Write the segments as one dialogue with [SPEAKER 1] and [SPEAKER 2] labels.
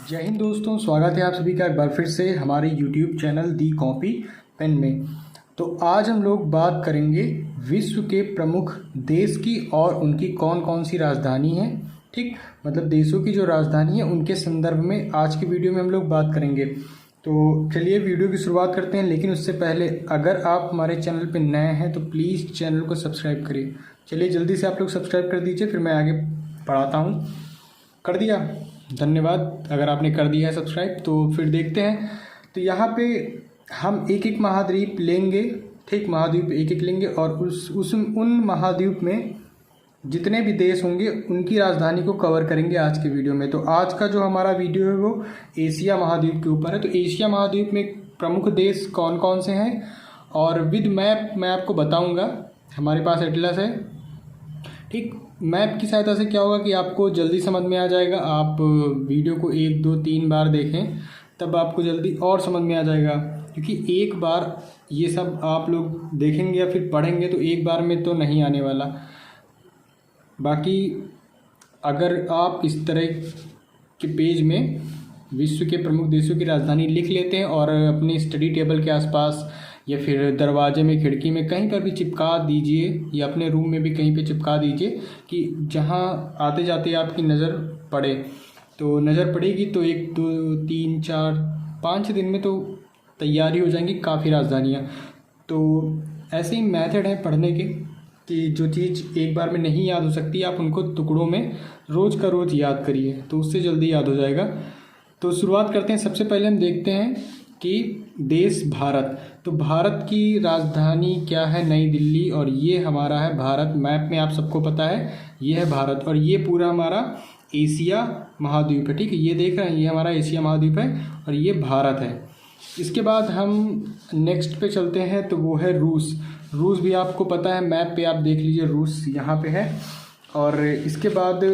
[SPEAKER 1] जय हिंद दोस्तों, स्वागत है आप सभी का एक बार फिर से हमारे YouTube चैनल दी कॉपी पेन में। तो आज हम लोग बात करेंगे विश्व के प्रमुख देश की और उनकी कौन कौन सी राजधानी है। ठीक, मतलब देशों की जो राजधानी है उनके संदर्भ में आज की वीडियो में हम लोग बात करेंगे। तो चलिए वीडियो की शुरुआत करते हैं, लेकिन उससे पहले अगर आप हमारे चैनल पर नए हैं तो प्लीज़ चैनल को सब्सक्राइब करिए। चलिए जल्दी से आप लोग सब्सक्राइब कर दीजिए, फिर मैं आगे बढ़ाता हूँ। कर दिया? धन्यवाद। अगर आपने कर दिया है सब्सक्राइब तो फिर देखते हैं। तो यहाँ पे हम एक एक महाद्वीप लेंगे, ठीक, महाद्वीप एक एक लेंगे और उन महाद्वीप में जितने भी देश होंगे उनकी राजधानी को कवर करेंगे आज के वीडियो में। तो आज का जो हमारा वीडियो है वो एशिया महाद्वीप के ऊपर है। तो एशिया महाद्वीप में प्रमुख देश कौन कौन से हैं और विद मैप मैं आपको बताऊँगा। हमारे पास एटलस है, ठीक। मैप की सहायता से क्या होगा कि आपको जल्दी समझ में आ जाएगा। आप वीडियो को 1 2 3 बार देखें तब आपको जल्दी और समझ में आ जाएगा, क्योंकि एक बार ये सब आप लोग देखेंगे या फिर पढ़ेंगे तो एक बार में तो नहीं आने वाला। बाकी अगर आप इस तरह के पेज में विश्व के प्रमुख देशों की राजधानी लिख लेते हैं और अपने स्टडी टेबल के आसपास या फिर दरवाजे में, खिड़की में, कहीं पर भी चिपका दीजिए या अपने रूम में भी कहीं पे चिपका दीजिए कि जहाँ आते जाते आपकी नज़र पड़े। तो नज़र पड़ेगी तो 1 2 3 4 5 दिन में तो तैयारी हो जाएंगी काफ़ी राजधानियाँ। तो ऐसे ही मेथड है पढ़ने के कि जो चीज़ एक बार में नहीं याद हो सकती आप उनको टुकड़ों में रोज़ का रोज़ याद करिए तो उससे जल्दी याद हो जाएगा। तो शुरुआत करते हैं। सबसे पहले हम देखते हैं कि देश भारत। तो भारत की राजधानी क्या है? नई दिल्ली। और ये हमारा है भारत। मैप में आप सबको पता है ये है भारत और ये पूरा हमारा एशिया महाद्वीप है, ठीक है। ये देख रहे हैं, ये हमारा एशिया महाद्वीप है और ये भारत है। इसके बाद हम नेक्स्ट पे चलते हैं तो वो है रूस। रूस भी आपको पता है, मैप पे आप देख लीजिए, रूस यहाँ पे है। और इसके बाद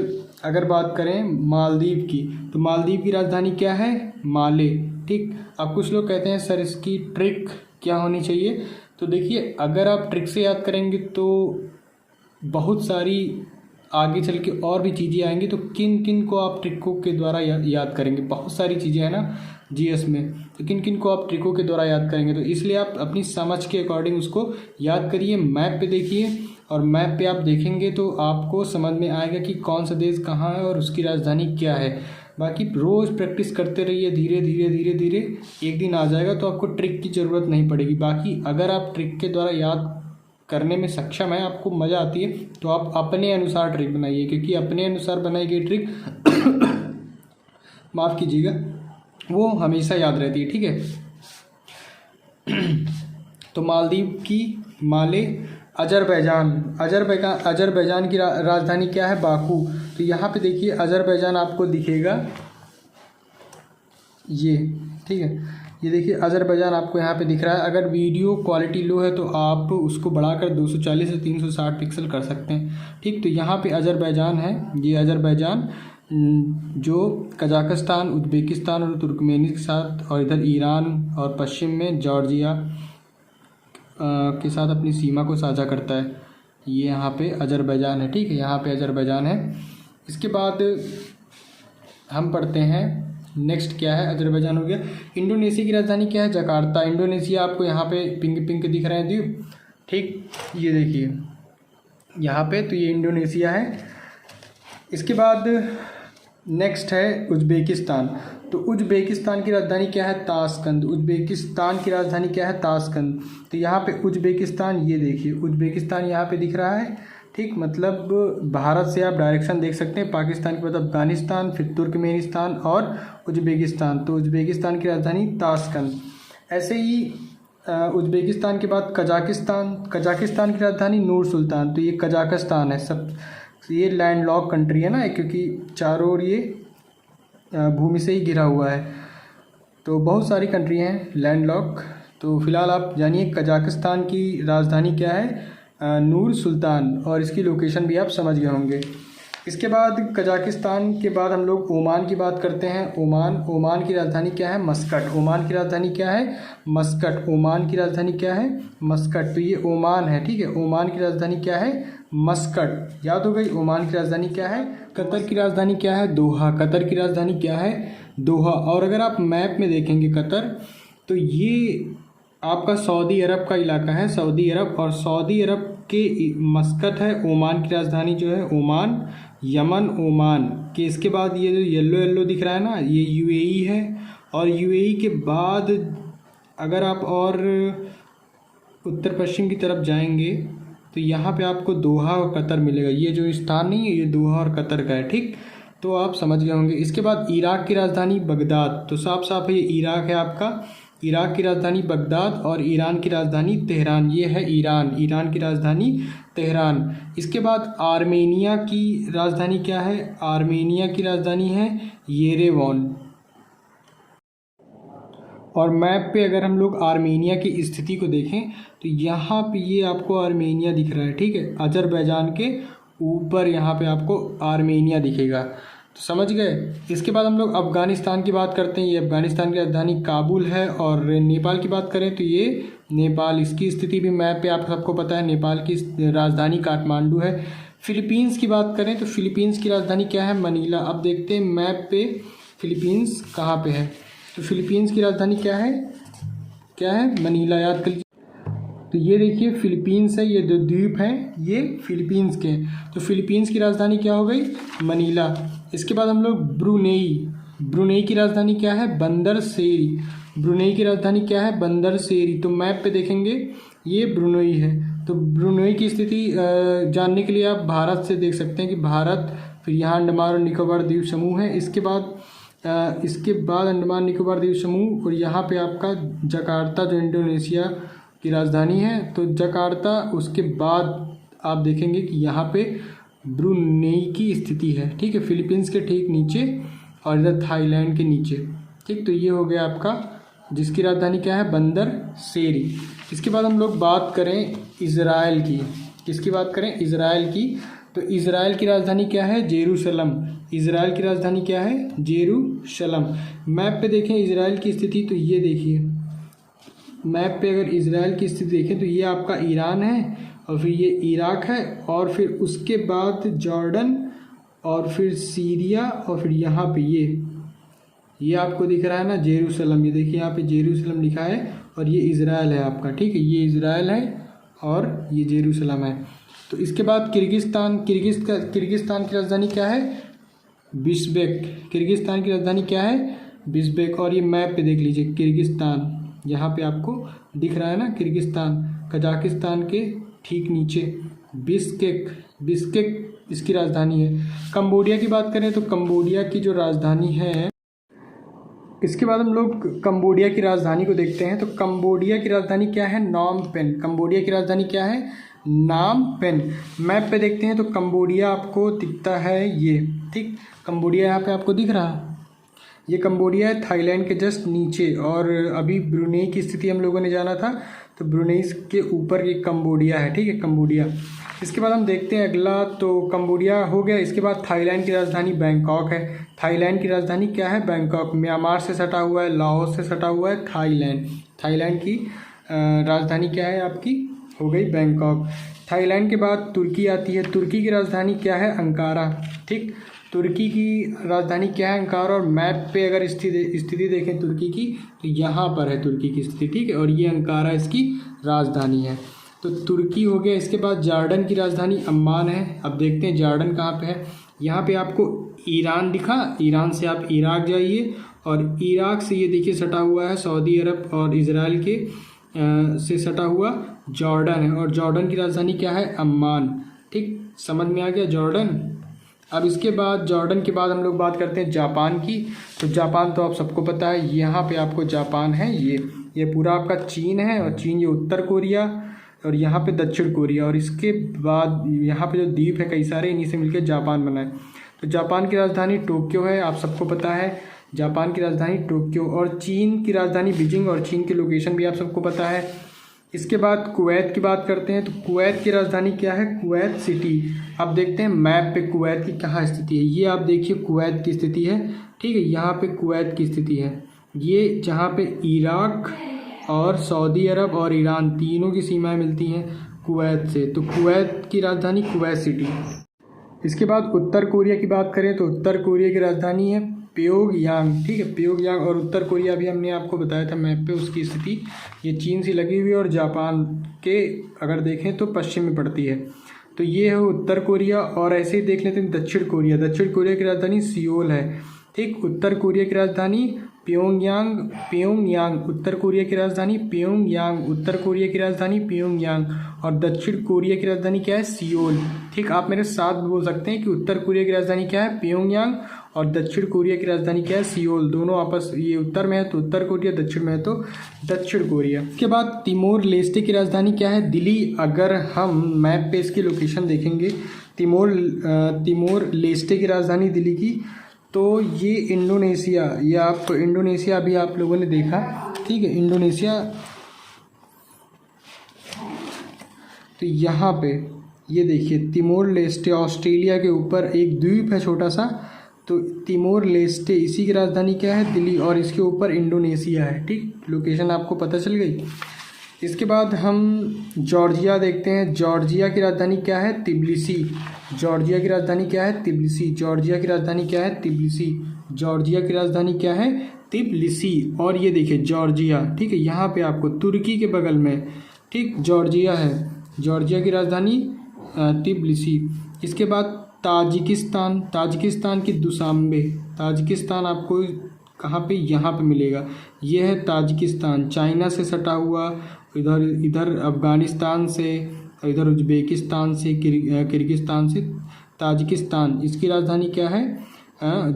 [SPEAKER 1] अगर बात करें मालदीव की, तो मालदीव की राजधानी क्या है? माले, ठीक। अब कुछ लोग कहते हैं सर इसकी ट्रिक क्या होनी चाहिए? तो देखिए, अगर आप ट्रिक से याद करेंगे तो बहुत सारी आगे चल के और भी चीज़ें आएंगी। तो किन किन को आप ट्रिकों के द्वारा याद करेंगे? बहुत सारी चीज़ें हैं ना जीएस में, तो किन किन को आप ट्रिकों के द्वारा याद करेंगे? तो इसलिए आप अपनी समझ के अकॉर्डिंग उसको याद करिए। मैप पे देखिए और मैप पे आप देखेंगे तो आपको समझ में आएगा कि कौन सा देश कहाँ है और उसकी राजधानी क्या है। बाकी रोज़ प्रैक्टिस करते रहिए, धीरे धीरे धीरे धीरे एक दिन आ जाएगा तो आपको ट्रिक की ज़रूरत नहीं पड़ेगी। बाकी अगर आप ट्रिक के द्वारा याद करने में सक्षम है, आपको मज़ा आती है, तो आप अपने अनुसार ट्रिक बनाइए, क्योंकि अपने अनुसार बनाई गई ट्रिक माफ़ कीजिएगा, वो हमेशा याद रहती है, ठीक है। तो मालदीव की माले। अजरबैजान की राजधानी क्या है? बाकू। तो यहाँ पे देखिए अजरबैजान आपको दिखेगा, ये, ठीक है। ये देखिए अजरबैजान आपको यहाँ पे दिख रहा है। अगर वीडियो क्वालिटी लो है तो आप उसको बढ़ाकर 240 से 360 पिक्सल कर सकते हैं, ठीक। तो यहाँ पे अजरबैजान है, ये अजरबैजान जो कजाकिस्तान, उज़्बेकिस्तान और तुर्कमेनिस्तान और इधर ईरान और पश्चिम में जॉर्जिया के साथ अपनी सीमा को साझा करता है। ये यहाँ पे अजरबैजान है, ठीक है। यहाँ पे अजरबैजान है। इसके बाद हम पढ़ते हैं नेक्स्ट क्या है? अजरबैजान हो गया। इंडोनेशिया की राजधानी क्या है? जकार्ता। इंडोनेशिया आपको यहाँ पे पिंक पिंक दिख रहे हैं द्वीप, ठीक। ये देखिए यहाँ पे, तो ये इंडोनेशिया है। इसके बाद नेक्स्ट है उज़्बेकिस्तान। तो उज़्बेकिस्तान की राजधानी क्या है? ताशकंद। उज़्बेकिस्तान की राजधानी क्या है? ताशकंद। तो यहाँ पे उज़्बेकिस्तान, ये देखिए उज़्बेकिस्तान यहाँ पे दिख रहा है, ठीक। मतलब भारत से आप डायरेक्शन देख सकते हैं। पाकिस्तान के बाद अफगानिस्तान, फिर तुर्कमेनिस्तान और उज़्बेकिस्तान। तो उज़्बेकिस्तान की राजधानी ताशकंद। ऐसे ही उज़्बेकिस्तान के बाद कजाकिस्तान। कजाकिस्तान की राजधानी नूर सुल्तान। तो ये कजाकिस्तान है, सब ये लैंडलॉक कंट्री है ना, क्योंकि चारों ओर ये भूमि से ही घिरा हुआ है। तो बहुत सारी कंट्री हैं लैंडलॉक। तो फिलहाल आप जानिए कजाकिस्तान की राजधानी क्या है? नूर सुल्तान। और इसकी लोकेशन भी आप समझ गए होंगे। इसके बाद कजाकिस्तान के बाद हम लोग ओमान की बात करते हैं। ओमान की राजधानी क्या है? मस्कट। ओमान की राजधानी क्या है? मस्कट। ओमान की राजधानी क्या है? मस्कट। तो ये ओमान है, ठीक है। ओमान की राजधानी क्या है? मस्कट। याद हो गई। ओमान की राजधानी क्या है? कतर की राजधानी क्या है? दोहा। कतर की राजधानी क्या है? दोहा। और अगर आप मैप में देखेंगे कतर, तो ये आपका सऊदी अरब का इलाका है, सऊदी अरब। और सऊदी अरब के मस्कत है, ओमान की राजधानी जो है ओमान, यमन ओमान के। इसके बाद ये जो येलो येलो दिख रहा है ना, ये यूएई है। और यूएई के बाद अगर आप और उत्तर पश्चिम की तरफ जाएंगे तो यहाँ पे आपको दोहा और कतर मिलेगा। ये जो स्थान नहीं है, ये दोहा और कतर का है, ठीक। तो आप समझ गए होंगे। इसके बाद इराक की राजधानी बगदाद, तो साफ साफ है ये इराक है आपका। इराक की राजधानी बगदाद और ईरान की राजधानी तेहरान, ये है ईरान, ईरान की राजधानी तेहरान। इसके बाद आर्मेनिया की राजधानी क्या है? आर्मेनिया की राजधानी है येरेवॉन। और मैप पे अगर हम लोग आर्मेनिया की स्थिति को देखें तो यहाँ पे ये आपको आर्मेनिया दिख रहा है, ठीक है। अजरबैजान के ऊपर यहाँ पे आपको आर्मेनिया दिखेगा, तो समझ गए। इसके बाद हम लोग अफ़गानिस्तान की बात करते हैं। ये अफ़गानिस्तान की राजधानी काबुल है। और नेपाल की बात करें तो ये नेपाल, इसकी स्थिति भी मैप पे आप सबको पता है। नेपाल की राजधानी काठमांडू है। फिलीपींस की बात करें तो फिलीपींस की राजधानी क्या है? मनीला। अब देखते हैं मैप पे फिलीपींस कहाँ पे है। तो फिलीपींस की राजधानी क्या है? क्या है? मनीला, याद कर लीजिए। तो ये देखिए फिलीपींस है, ये दो द्वीप हैं, ये फिलीपींस के हैं। तो फिलीपींस की राजधानी क्या हो गई? मनीला। इसके बाद हम लोग ब्रुनेई, ब्रुनेई की राजधानी क्या है? बंदर सेरी। ब्रुनेई की राजधानी क्या है? बंदर सेरी। तो मैप पे देखेंगे ये ब्रुनेई है। तो ब्रुनेई की स्थिति जानने के लिए आप भारत से देख सकते हैं कि भारत, फिर यहाँ अंडमान और निकोबार द्वीप समूह है। इसके बाद अंडमान निकोबार द्वीप समूह, और यहाँ पे आपका जकार्ता जो इंडोनेशिया की राजधानी है। तो जकार्ता, उसके बाद आप देखेंगे कि यहाँ पे ब्रुनेई की स्थिति है, ठीक है, फिलीपींस के ठीक नीचे और इधर थाईलैंड के नीचे, ठीक। तो ये हो गया आपका, जिसकी राजधानी क्या है? बंदर सेरी। इसके बाद हम लोग बात करें इज़राइल की। किसकी बात करें? इज़राइल की। तो इज़राइल की राजधानी क्या है? जेरूशलम। इज़राइल की राजधानी क्या है? जेरूशलम। मैप पे देखें इज़राइल की स्थिति, तो ये देखिए मैप पे अगर इज़राइल की स्थिति देखें तो ये आपका ईरान है, और फिर ये इराक है, और फिर उसके बाद जॉर्डन, और फिर सीरिया, और फिर यहाँ पे ये आपको दिख रहा है ना जेरूशलम। ये देखिए यहाँ पे जेरूशलम लिखा है, और ये इज़राइल है आपका, ठीक है। ये इज़राइल है और ये जेरूशलम है। तो इसके बाद किर्गिस्तान की राजधानी क्या है? बिश्केक। किर्गिस्तान की राजधानी क्या है? बिश्केक। और ये मैप पे देख लीजिए किर्गिस्तान, यहाँ पे आपको दिख रहा है ना किर्गिस्तान, कजाकिस्तान के ठीक नीचे बिश्केक इसकी राजधानी है। कंबोडिया की बात करें तो कंबोडिया की जो राजधानी है, इसके बाद हम लोग कंबोडिया की राजधानी को देखते हैं। तो कंबोडिया की राजधानी क्या है? Phnom Penh. कंबोडिया की राजधानी क्या है? नाम पेन। मैप पे देखते हैं तो कंबोडिया आपको दिखता है ये, ठीक। कंबोडिया यहाँ पे आपको दिख रहा, ये कंबोडिया है थाईलैंड के जस्ट नीचे। और अभी ब्रुनेई की स्थिति हम लोगों ने जाना था, तो ब्रुनेई के ऊपर ये कंबोडिया है, ठीक है, कंबोडिया। इसके बाद हम देखते हैं अगला, तो कंबोडिया हो गया। इसके बाद थाईलैंड की राजधानी बैंकॉक है। थाईलैंड की राजधानी क्या है? बैंकॉक। म्यांमार से सटा हुआ है, लाओस से सटा हुआ है थाईलैंड। थाईलैंड की राजधानी क्या है आपकी? हो गई बैंकॉक। थाईलैंड के बाद तुर्की आती है। तुर्की की राजधानी क्या है? अंकारा, ठीक। तुर्की की राजधानी क्या है? अंकारा। और मैप पे अगर स्थिति देखें तुर्की की, तो यहाँ पर है तुर्की की स्थिति, ठीक है। और ये अंकारा इसकी राजधानी है। तो तुर्की हो गया। इसके बाद जॉर्डन की राजधानी अम्मान है। अब देखते हैं जॉर्डन कहाँ पे है। यहाँ पे आपको ईरान दिखा, ईरान से आप इराक जाइए, और इराक से ये देखिए सटा हुआ है सऊदी अरब और इजराइल के से सटा हुआ जॉर्डन है। और जॉर्डन की राजधानी क्या है? अम्मान, ठीक। समझ में आ गया जॉर्डन। अब इसके बाद जॉर्डन के बाद हम लोग बात करते हैं जापान की। तो जापान तो आप सबको पता है, यहाँ पे आपको जापान है, ये पूरा आपका चीन है, और चीन ये उत्तर कोरिया, और यहाँ पे दक्षिण कोरिया, और इसके बाद यहाँ पे जो द्वीप है कई सारे, इन्हीं से मिलकर जापान बना है। तो जापान की राजधानी टोक्यो है, आप सबको पता है जापान की राजधानी टोक्यो। और चीन की राजधानी बीजिंग, और चीन की लोकेशन भी आप सबको पता है। इसके बाद कुवैत की बात करते हैं। तो कुवैत की राजधानी क्या है? Kuwait city. अब देखते हैं मैप पे कुवैत की कहाँ स्थिति है। ये आप देखिए कुवैत की स्थिति है, ठीक है। यहाँ पे कुवैत की स्थिति है, ये जहाँ पे इराक और सऊदी अरब और ईरान तीनों की सीमाएं मिलती हैं कुवैत से। तो कुवैत की राजधानी कुवैत सिटी। इसके बाद उत्तर कोरिया की बात करें तो उत्तर कोरिया की राजधानी है प्योंगयांग, ठीक है, प्योंगयांग। और उत्तर कोरिया भी हमने आपको बताया था मैप पे उसकी स्थिति, ये चीन से लगी हुई है और जापान के अगर देखें तो पश्चिम में पड़ती है। तो ये है उत्तर कोरिया। और ऐसे ही देख लेते हैं दक्षिण कोरिया। दक्षिण कोरिया की राजधानी सियोल है, ठीक। उत्तर कोरिया की राजधानी प्योंगयांग, प्योंगयांग। उत्तर कोरिया की राजधानी प्योंगयांग, उत्तर कोरिया की राजधानी प्योंगयांग। और दक्षिण कोरिया की राजधानी क्या है? सियोल, ठीक। आप मेरे साथ बोल सकते हैं कि उत्तर कोरिया की राजधानी क्या है? प्योंगयांग, और दक्षिण कोरिया की राजधानी क्या है? सियोल। दोनों आपस, ये उत्तर में है तो उत्तर कोरिया, दक्षिण में है तो दक्षिण कोरिया। इसके बाद तिमोर लेस्टे की राजधानी क्या है? दिल्ली। अगर हम मैप पे इसकी लोकेशन देखेंगे, तिमोर लेस्टे की राजधानी दिल्ली की, तो ये इंडोनेशिया, ये आप इंडोनेशिया अभी आप लोगों ने देखा, ठीक है, इंडोनेशिया। तो यहाँ पे ये देखिए तिमोर लेस्टे ऑस्ट्रेलिया के ऊपर एक द्वीप है छोटा सा, तो तिमोर लेस्टे, इसी की राजधानी क्या है? दिल्ली। और इसके ऊपर इंडोनेशिया है, ठीक। लोकेशन आपको पता चल गई। इसके बाद हम जॉर्जिया देखते हैं। जॉर्जिया की राजधानी क्या है? तिब्लिसी। जॉर्जिया की राजधानी क्या है? तिब्लिसी। जॉर्जिया की राजधानी क्या है? तिब्लिसी। जॉर्जिया की राजधानी क्या है? तिब्लिसी। और ये देखिए जॉर्जिया, ठीक है, यहाँ पे आपको तुर्की के बगल में, ठीक, जॉर्जिया है। जॉर्जिया की राजधानी तिब्लिसी। इसके बाद ताजिकिस्तान, ताजिकिस्तान की दुशांबे। ताजिकिस्तान आपको कहाँ पे? यहाँ पे मिलेगा। ये है ताजिकिस्तान, चाइना से सटा हुआ, इधर इधर अफ़गानिस्तान से, इधर उज़्बेकिस्तान से, किर्गिस्तान से ताजिकिस्तान। इसकी राजधानी क्या है?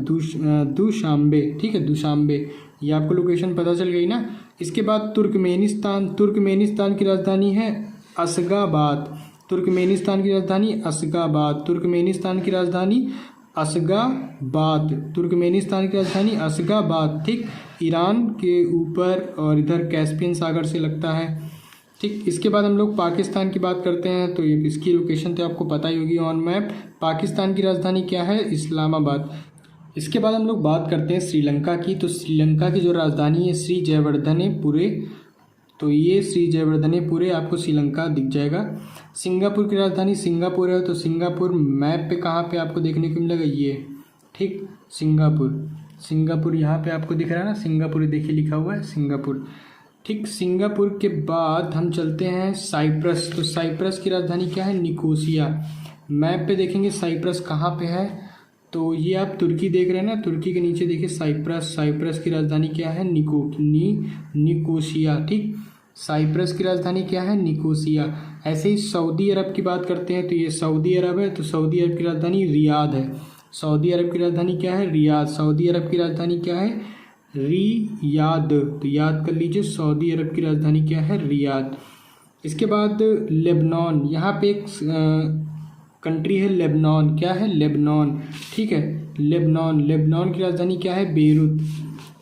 [SPEAKER 1] दुशांबे, ठीक है, दुशांबे। ये आपको लोकेशन पता चल गई ना। इसके बाद तुर्कमेनिस्तान। तुर्कमेनिस्तान की राजधानी है अशगाबाद। तुर्कमेनिस्तान की राजधानी अशगाबाद। तुर्कमेनिस्तान की राजधानी अशगाबाद। तुर्कमेनिस्तान की राजधानी अशगाबाद, ठीक। ईरान के ऊपर और इधर कैस्पियन सागर से लगता है, ठीक। इसके बाद हम लोग पाकिस्तान की बात करते हैं, तो ये इसकी लोकेशन तो आपको पता ही होगी ऑन मैप। पाकिस्तान की राजधानी क्या है? इस्लामाबाद। इसके बाद हम लोग बात करते हैं श्रीलंका की। तो श्रीलंका की जो राजधानी है श्री जयवर्धनेपुरे, तो ये श्री जयवर्धनेपुरे आपको श्रीलंका दिख जाएगा। सिंगापुर की राजधानी सिंगापुर है, तो सिंगापुर मैप पे कहाँ पे आपको देखने को मिलेगा? ये, ठीक, सिंगापुर। सिंगापुर यहाँ पे आपको दिख रहा है ना, सिंगापुर देखिए लिखा हुआ है सिंगापुर, ठीक। सिंगापुर के बाद हम चलते हैं साइप्रस। तो साइप्रस की राजधानी क्या है? निकोसिया। मैप पे देखेंगे साइप्रस कहाँ पे है, तो ये आप तुर्की देख रहे हैं ना, तुर्की के नीचे देखिए साइप्रस। साइप्रस की राजधानी क्या है? निकोसिया, ठीक। साइप्रस की राजधानी क्या है? निकोसिया। ऐसे ही सऊदी अरब की बात करते हैं, तो ये सऊदी अरब है, तो सऊदी अरब की राजधानी रियाद है। सऊदी अरब की राजधानी क्या है? रियाद। सऊदी अरब की राजधानी क्या है? रियाद। तो याद कर लीजिए, सऊदी अरब की राजधानी क्या है? रियाद। इसके बाद लेबनान, यहाँ पे एक कंट्री है लेबनान। क्या है? लेबनान, ठीक है, लेबनान। लेबनान की राजधानी क्या है? बेरूत।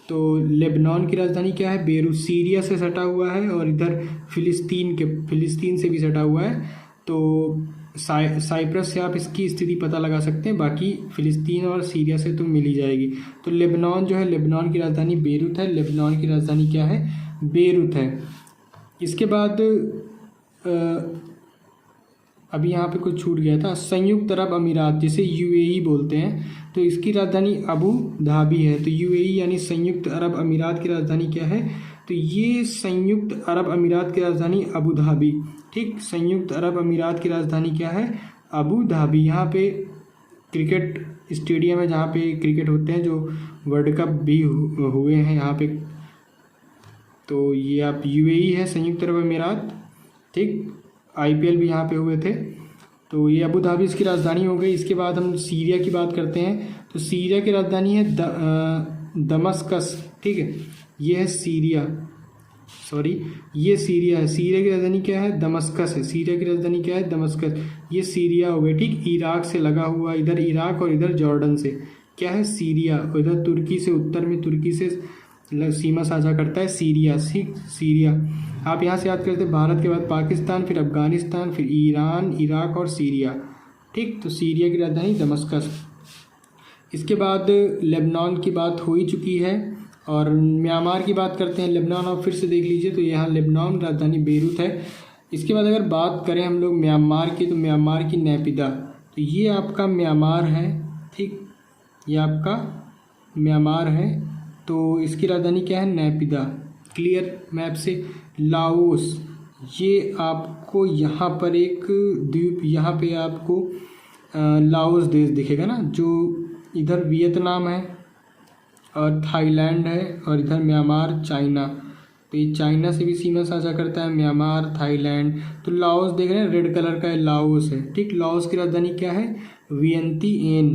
[SPEAKER 1] तो लेबनान की राजधानी क्या है? बेरूत। सीरिया से सटा हुआ है और इधर फिलिस्तीन से भी सटा हुआ है। तो साइप्रस से आप इसकी स्थिति पता लगा सकते हैं, बाकी फिलिस्तीन और सीरिया से तो मिल ही जाएगी। तो लेबनान जो है, लेबनान की राजधानी बेरूत है। लेबनान की राजधानी क्या है? बेरूत है। इसके बाद अभी यहाँ पे कुछ छूट गया था, संयुक्त अरब अमीरात, जिसे यूएई बोलते हैं, तो इसकी राजधानी अबू धाबी है। तो यूएई यानी संयुक्त अरब अमीरात की राजधानी क्या है? तो ये संयुक्त अरब अमीरात की राजधानी अबू धाबी, ठीक। संयुक्त अरब अमीरात की राजधानी क्या है? Abu Dhabi. यहाँ पे क्रिकेट स्टेडियम है जहाँ पे क्रिकेट होते हैं, जो वर्ल्ड कप भी हुए हैं यहाँ पे। तो ये आप यूएई है, संयुक्त अरब अमीरात, ठीक। आईपीएल भी यहाँ पे हुए थे, तो ये अबू धाबी इसकी राजधानी हो गई। इसके बाद हम सीरिया की बात करते हैं, तो सीरिया की राजधानी है दमस्कस, ठीक है। ये है सीरिया, सॉरी, ये सीरिया है। सीरिया की राजधानी क्या है? दमस्कस है। सीरिया की राजधानी क्या है? दमस्कस। ये सीरिया हो गया, ठीक। इराक से लगा हुआ, इधर इराक और इधर जॉर्डन से क्या है? सीरिया। और इधर तुर्की से, उत्तर में तुर्की से सीमा साझा करता है सीरिया, ठीक। सीरिया आप यहाँ से याद करते हैं, भारत के बाद पाकिस्तान, फिर अफगानिस्तान, फिर ईरान, इराक और सीरिया, ठीक। तो सीरिया की राजधानी दमस्कस। इसके बाद लेबनान की बात हो ही चुकी है, और म्यांमार की बात करते हैं। लेबनान आप फिर से देख लीजिए, तो यहाँ लेबनान राजधानी बेरूत है। इसके बाद अगर बात करें हम लोग म्यांमार की, तो म्यांमार की नैपिदा, तो ये आपका म्यांमार है, ठीक। ये आपका म्यांमार है, तो इसकी राजधानी क्या है, नैपिदा। क्लियर मैप से। लाओस, ये आपको यहाँ पर एक द्वीप, यहाँ पे आपको लाओस देश दिखेगा ना, जो इधर वियतनाम है और थाईलैंड है और इधर म्यांमार, चाइना। तो ये चाइना से भी सीमा साझा करता है, म्यांमार, थाईलैंड। तो लाओस देख रहे हैं, रेड कलर का है, लाओस है। ठीक, लाओस की राजधानी क्या है, वियंतिएन।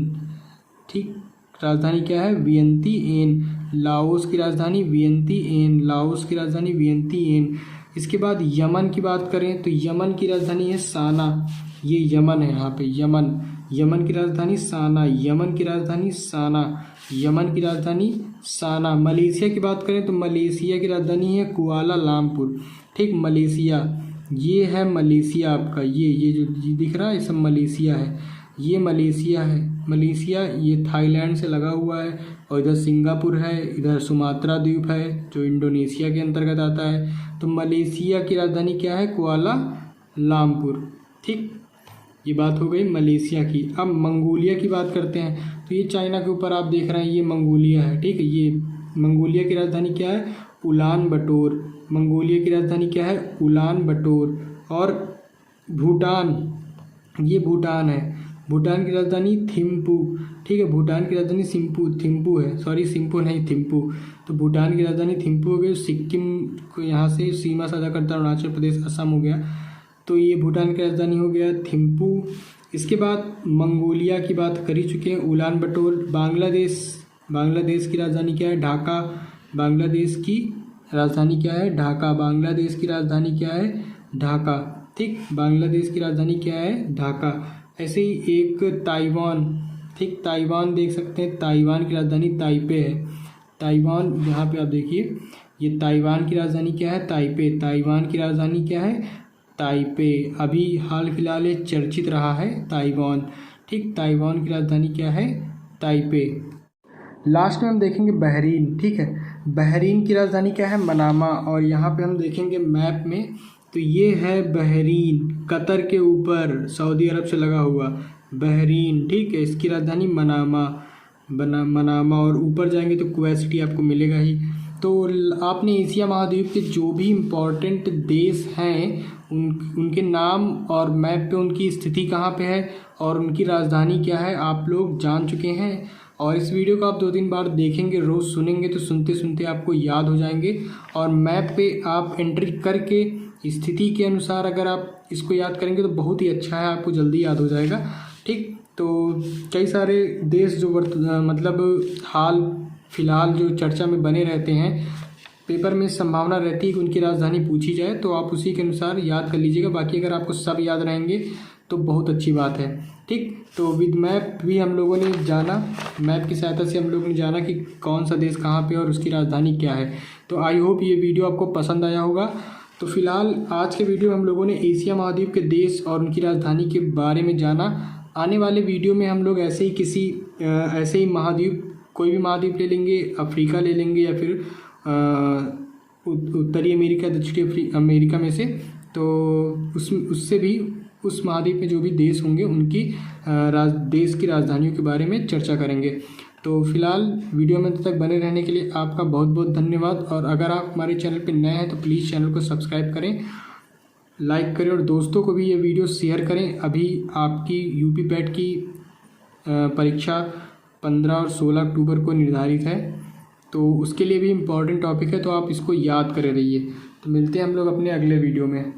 [SPEAKER 1] ठीक, राजधानी क्या है, वियंतिएन। लाओस की राजधानी वियंतिएन, लाओस की राजधानी वियंतिएन। इसके बाद यमन की बात करें तो यमन की राजधानी है साना। ये यमन है, यहाँ पे यमन। यमन की राजधानी साना, यमन की राजधानी साना, यमन की राजधानी साना। मलेशिया की बात करें तो मलेशिया की राजधानी है कुआलालंपुर। ठीक, मलेशिया, ये है मलेशिया आपका, ये जो दिख रहा है ये सब मलेशिया है, ये मलेशिया है। मलेशिया ये थाईलैंड से लगा हुआ है और इधर सिंगापुर है, इधर सुमात्रा द्वीप है जो इंडोनेशिया के अंतर्गत आता है। तो मलेशिया की राजधानी क्या है, कुआलालंपुर। ठीक, ये बात हो गई मलेशिया की। अब मंगोलिया की बात करते हैं तो ये चाइना के ऊपर आप देख रहे हैं, ये मंगोलिया है। ठीक है, ये मंगोलिया की राजधानी क्या है, उलान बटोर। मंगोलिया की राजधानी क्या है, उलान बटोर। और भूटान, ये भूटान है, भूटान की राजधानी थिम्पू। ठीक है, भूटान की राजधानी थिम्पू है, सॉरी सिम्पू नहीं, थिम्पू। तो भूटान की राजधानी थिम्पू हो गई। सिक्किम को यहाँ से सीमा साझा करता है, अरुणाचल प्रदेश, असम हो गया। तो ये भूटान की राजधानी हो गया थिम्पू। इसके बाद मंगोलिया की बात कर ही चुके हैं, उलान बटोर। बांग्लादेश, बांग्लादेश की राजधानी क्या है, ढाका। बांग्लादेश की राजधानी क्या है, ढाका। बांग्लादेश की राजधानी क्या है, ढाका। ठीक, बांग्लादेश की राजधानी क्या है, ढाका। ऐसे ही एक ताइवान। ठीक, ताइवान देख सकते हैं, ताइवान की राजधानी ताइपे है। ताइवान, यहाँ पे आप देखिए, ये ताइवान की राजधानी क्या है, ताइपे। ताइवान की राजधानी क्या है, ताइपे। अभी हाल फिलहाल ये चर्चित रहा है ताइवान। ठीक, ताइवान की राजधानी क्या है, ताइपे। लास्ट में हम देखेंगे बहरीन। ठीक है, बहरीन की राजधानी क्या है, मनामा। और यहाँ पे हम देखेंगे मैप में तो ये है बहरीन, कतर के ऊपर, सऊदी अरब से लगा हुआ बहरीन। ठीक है, इसकी राजधानी मनामा, मनामा। और ऊपर जाएंगे तो कुवैत सिटी आपको मिलेगा ही। तो आपने एशिया महाद्वीप के जो भी इम्पोर्टेंट देश हैं उनके नाम और मैप पे उनकी स्थिति कहाँ पे है और उनकी राजधानी क्या है आप लोग जान चुके हैं। और इस वीडियो को आप 2-3 बार देखेंगे, रोज़ सुनेंगे तो सुनते सुनते आपको याद हो जाएंगे। और मैप पे आप एंट्री करके स्थिति के अनुसार अगर आप इसको याद करेंगे तो बहुत ही अच्छा है, आपको जल्दी याद हो जाएगा। ठीक, तो कई सारे देश जो मतलब हाल फिलहाल जो चर्चा में बने रहते हैं, पेपर में संभावना रहती है कि उनकी राजधानी पूछी जाए, तो आप उसी के अनुसार याद कर लीजिएगा। बाकी अगर आपको सब याद रहेंगे तो बहुत अच्छी बात है। ठीक, तो विद मैप भी हम लोगों ने जाना, मैप की सहायता से हम लोगों ने जाना कि कौन सा देश कहाँ पे और उसकी राजधानी क्या है। तो आई होप ये वीडियो आपको पसंद आया होगा। तो फिलहाल आज के वीडियो में हम लोगों ने एशिया महाद्वीप के देश और उनकी राजधानी के बारे में जाना। आने वाले वीडियो में हम लोग ऐसे ही महाद्वीप, कोई भी महाद्वीप ले लेंगे, अफ्रीका ले लेंगे या फिर उत्तरी अमेरिका, दक्षिणी अमेरिका में से, तो उससे भी उस महाद्वीप में जो भी देश होंगे उनकी देश की राजधानियों के बारे में चर्चा करेंगे। तो फिलहाल वीडियो में तक बने रहने के लिए आपका बहुत बहुत धन्यवाद। और अगर आप हमारे चैनल पर नए हैं तो प्लीज़ चैनल को सब्सक्राइब करें, लाइक करें और दोस्तों को भी ये वीडियो शेयर करें। अभी आपकी यूपी पैट की परीक्षा 15 और 16 अक्टूबर को निर्धारित है, तो उसके लिए भी इम्पॉर्टेंट टॉपिक है, तो आप इसको याद करे रहिए। तो मिलते हैं हम लोग अपने अगले वीडियो में।